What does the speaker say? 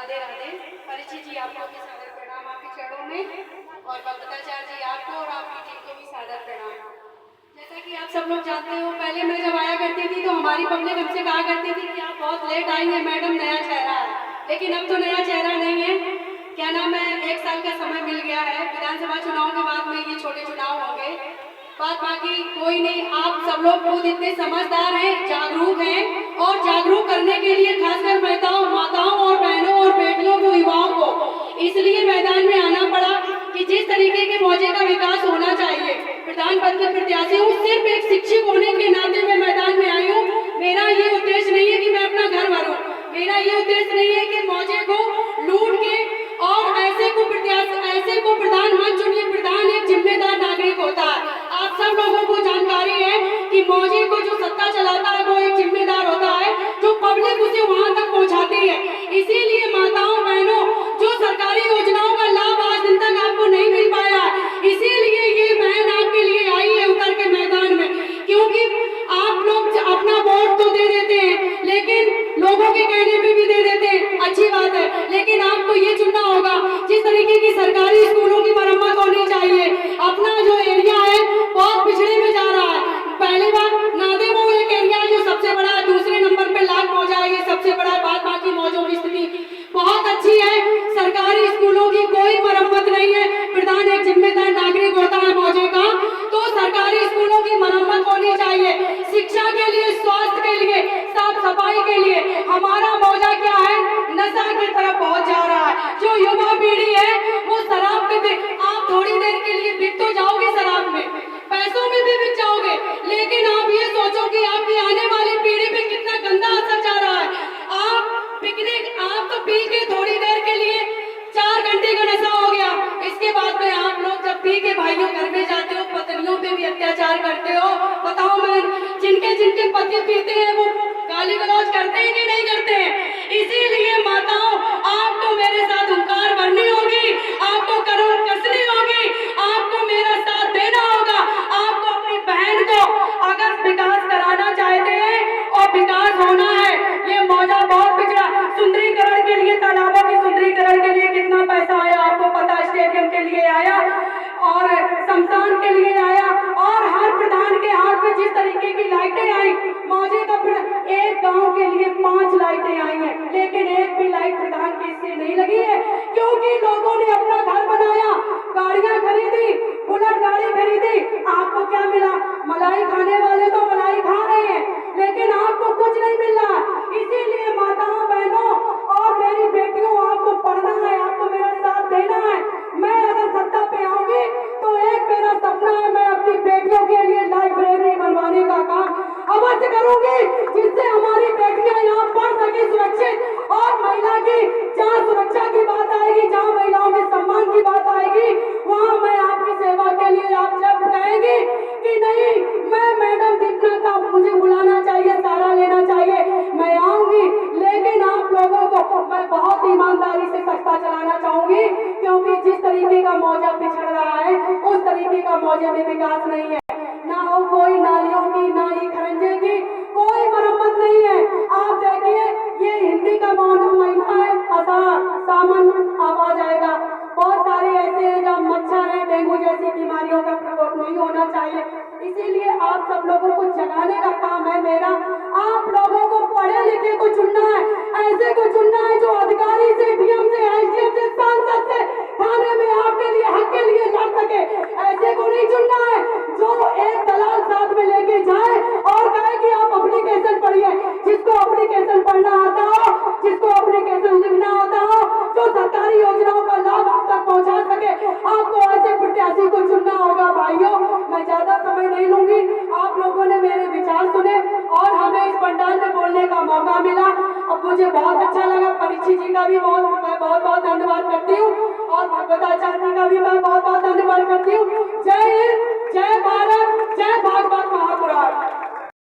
राधे राधे। परिचित जी आपको भी सादर प्रणाम आपके चरणों में, और बलभद्राचार्य जी आपको और आपकी टीम को भी सादर प्रणाम। जैसा कि आप सब लोग जानते हो, पहले मैं जब आया करती थी तो हमारी पब्लिक हमसे कहा करती थी कि आप बहुत लेट आई हैं मैडम, नया चेहरा है। लेकिन अब तो नया चेहरा नहीं है, क्या नाम है, 1 साल का समय मिल गया है। विधानसभा चुनाव के बाद में ये छोटे चुनाव होंगे, बात बाकी कोई नहीं। आप सब लोग खुद इतने समझदार हैं, जागरूक हैं, और जागरूक करने के लिए खासकर माताओं और बहनों और बेटियों को, युवाओं को इसलिए मैदान में आना पड़ा कि जिस तरीके के मौजे का विकास होना चाहिए। प्रधान पद के प्रत्याशी हूँ, सिर्फ एक शिक्षक होने के नाते मैं मैदान में आई हूँ। मेरा ये उद्देश्य नहीं है कि मैं अपना घर भरूं, मेरा ये उद्देश्य नहीं है कि मौजे को लूट के और ऐसे को प्रधान मत चुनिए। प्रधान एक जिम्मेदार नागरिक होता है। आप सब लोगों को जानकारी है कि मौजे को जो सत्ता चलाता है वो एक जिम्मेदार होता है, जो पब्लिक उसे वहां तक पहुंचाती है। इसीलिए माताओं बहनों, जो सरकारी योजनाओं का लाभ आज दिन तक आपको नहीं मिल पाया, इसीलिए ये बहन आपके लिए आई है उतर के मैदान में। क्योंकि आप लोग अपना वोट तो दे देते हैं, लेकिन लोगों के कहने पे भी दे देते हैं, अच्छी बात है, लेकिन आपको ये चुनना होगा जिस तरीके की सरकारी स्कूलों की मरम्मत होनी चाहिए। अपना जो एरिया है बहुत पिछड़े में जा रहा है। पहली बात, नादेमो एक एरिया है जो सबसे बड़ा है, दूसरे नंबर पे लाख मौजा है, ये सबसे बड़ा है। बात बाकी मौजों की स्थिति बहुत अच्छी है, सरकारी स्कूलों की कोई मरम्मत नहीं है। प्रधान एक जिम्मेदार नागरिक होता है मौजे का, तो सरकारी स्कूलों की मरम्मत होनी चाहिए, शिक्षा के लिए, स्वास्थ्य के लिए, साफ सफाई के लिए। हमारा मौजा क्या है, नशा की तरफ बहुत जा रहा है। जो युवा पीढ़ी है वो शराब पे, आप थोड़ी देर के लिए बिक तो जाओगे शराब में, पैसों में भी बिक जाओगे, लेकिन आप ये सोचो कि आपकी आने वाली पीढ़ी पे कितना गंदा असर जा रहा है। आप तो पी के थोड़ी देर के लिए 4 घंटे का नशा हो गया, इसके बाद में आप लोग जब पी के भाइयों घर में जाते हो, पत्नियों पे भी अत्याचार करते हो। बताओ, मैं जिनके पति पीते हैं वो गाली गलौज करते हैं कि नहीं करते हैं? इसीलिए माताओं, आपको मेरे साथ हुंकार भरनी होगी, आपको करोड़ कसनी होगी, आपको मेरा साथ देना होगा। आपको अपनी बहन को अगर विकास कराना चाहते हैं और विकास होना है, ये मौजा बहुत पिछड़ा। सुंदरीकरण के लिए, तालाबों की सुंदरीकरण के लिए कितना पैसा आया आपको पता, स्टेडियम के लिए आया और शमशान के लिए आया, और हर प्रधान के हाथ में जिस तरीके की लाइटें आई, मौजे का एक गांव के लिए 5 लाइटें आई हैं, लेकिन एक भी लाइट प्रधान की इससे नहीं लगी है, क्योंकि लोगों ने अपना घर बनाया, गाड़ियां खरीदी, बुलेट गाड़ी खरीदी। आपको क्या मिला? मलाई खाने वाले तो मलाई खा रहे हैं, लेकिन आपको कुछ नहीं मिल रहा। इसीलिए माताओं बहनों और मेरी बेटियों, आपको पढ़ना है, आपको मेरा साथ देना है। मैं अगर सत्ता पे आऊंगी तो एक मेरा सपना है, मैं अपनी बेटियों के लिए लाइब्रेरी बनवाने का काम अवश्य करूंगी, जिससे हमारी बेटियां यहाँ पढ़ सके सुरक्षित। और महिला की जहाँ सुरक्षा की बात आएगी, जहाँ महिलाओं के सम्मान की बात आएगी, वहाँ मैं आपकी सेवा के लिए, आप जब कहेंगे कि नहीं मैं मैडम दीपना का मुझे बुलाना चाहिए, सहारा लेना चाहिए, मैं आऊंगी। लेकिन आप लोगों को मैं बहुत ईमानदारी से सत्ता चलाना चाहूंगी, क्योंकि जिस तरीके का मौजा पिछड़ रहा है उस तरीके का मौजे में विकास नहीं है। ना हो कोई नालियों की, ना ही खरंजे की कोई मरम्मत नहीं है। आप देखिए, ये हिंदी का महीना है, आषाढ़ सावन अब आ जाएगा। बहुत सारे ऐसे हैं जहाँ मच्छर है, डेंगू जैसी बीमारियों का प्रकोप नहीं होना चाहिए। इसीलिए आप सब लोगों को जगाने का काम है मेरा। आप लोगों को पढ़े लिखे को चुनना है, ऐसे को चुनना है जो अधिकारी से, डीएम से, एसडीएम से, सांसद से थाने में आपके लिए, हक के लिए लड़ सके। ऐसे को नहीं चुनना है जो एक दलाल साथ में लेके जाए और कहे कि आप एप्लीकेशन पढ़िए। जिसको एप्लीकेशन पढ़ना आता हो, जिसको एप्लीकेशन लिखना आता हो, जो सरकारी योजनाओं का लाभ आप तक पहुंचा सके, आपको ऐसे प्रत्याशी को चुनना होगा। भाइयों, मैं ज्यादा समय नहीं लूंगी, आप लोगों ने मेरे विचार सुने और हमें इस पंडाल में बोलने का मौका मिला। अब मुझे बहुत अच्छा लगा। परीक्षित जी का भी मैं बहुत बहुत धन्यवाद करती हूँ, और भगवताचार्य जी का भी मैं बहुत बहुत धन्यवाद करती हूँ। जय हिंद, जय भारत, जय भागवत महापुराण।